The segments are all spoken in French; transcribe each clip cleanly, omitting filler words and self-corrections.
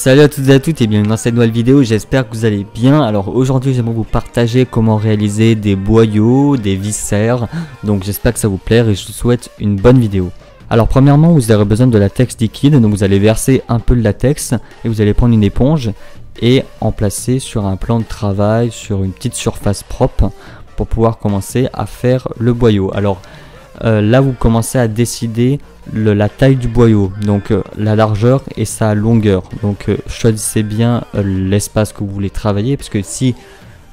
Salut à toutes et à toutes et bienvenue dans cette nouvelle vidéo, j'espère que vous allez bien. Alors aujourd'hui j'aimerais vous partager comment réaliser des boyaux, des viscères, donc j'espère que ça vous plaît et je vous souhaite une bonne vidéo. Alors premièrement vous aurez besoin de latex liquide, donc vous allez verser un peu de latex et vous allez prendre une éponge et en placer sur un plan de travail, sur une petite surface propre pour pouvoir commencer à faire le boyau. Alors là vous commencez à décider la taille du boyau, donc la largeur et sa longueur. Donc choisissez bien l'espace que vous voulez travailler, parce que si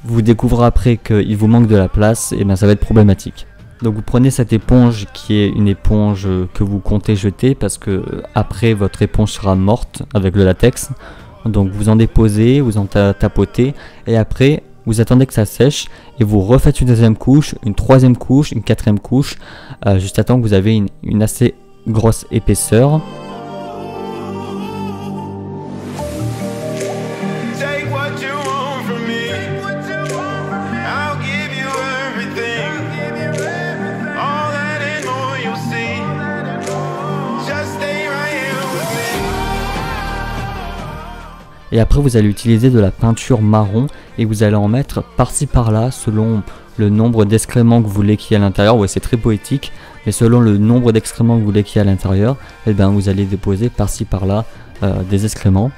vous découvrez après qu'il vous manque de la place, et ben ça va être problématique. Donc vous prenez cette éponge qui est une éponge que vous comptez jeter, parce que après votre éponge sera morte avec le latex. Donc vous en déposez, vous en tapotez et après vous attendez que ça sèche et vous refaites une deuxième couche, une troisième couche, une quatrième couche, juste à temps que vous avez une assez grosse épaisseur. Et après vous allez utiliser de la peinture marron et vous allez en mettre par-ci par-là selon le nombre d'excréments que vous voulez qu'il y ait à l'intérieur. Ouais, c'est très poétique, mais selon le nombre d'excréments que vous voulez qu'il y ait à l'intérieur, et ben vous allez déposer par-ci par-là des excréments.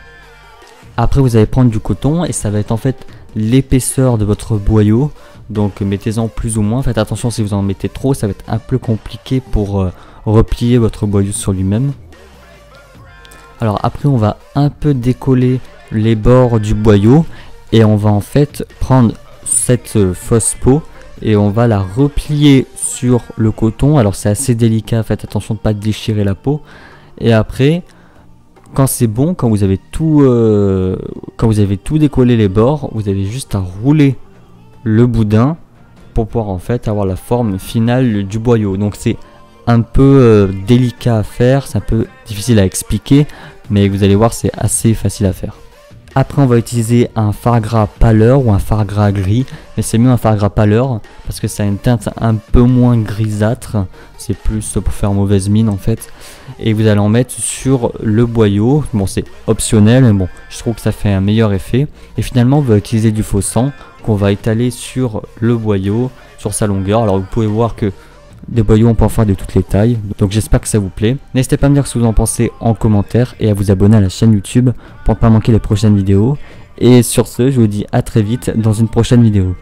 Après vous allez prendre du coton et ça va être en fait l'épaisseur de votre boyau. Donc mettez-en plus ou moins, faites attention, si vous en mettez trop ça va être un peu compliqué pour replier votre boyau sur lui-même. Alors après on va un peu décoller les bords du boyau et on va en fait prendre cette fausse peau et on va la replier sur le coton. Alors c'est assez délicat, faites attention de ne pas déchirer la peau. Et après quand c'est bon, quand vous avez tout décollé les bords, vous avez juste à rouler le boudin pour pouvoir en fait avoir la forme finale du boyau. Donc c'est un peu délicat à faire, c'est un peu difficile à expliquer, mais vous allez voir c'est assez facile à faire. Après on va utiliser un fard gras pâleur ou un fard gras gris, mais c'est mieux un fard gras pâleur parce que ça a une teinte un peu moins grisâtre, c'est plus pour faire mauvaise mine en fait. Et vous allez en mettre sur le boyau, bon c'est optionnel mais bon je trouve que ça fait un meilleur effet. Et finalement on va utiliser du faux sang qu'on va étaler sur le boyau, sur sa longueur. Alors vous pouvez voir que des boyaux on peut en faire de toutes les tailles, donc j'espère que ça vous plaît. N'hésitez pas à me dire ce que vous en pensez en commentaire et à vous abonner à la chaîne YouTube pour ne pas manquer les prochaines vidéos. Et sur ce, je vous dis à très vite dans une prochaine vidéo.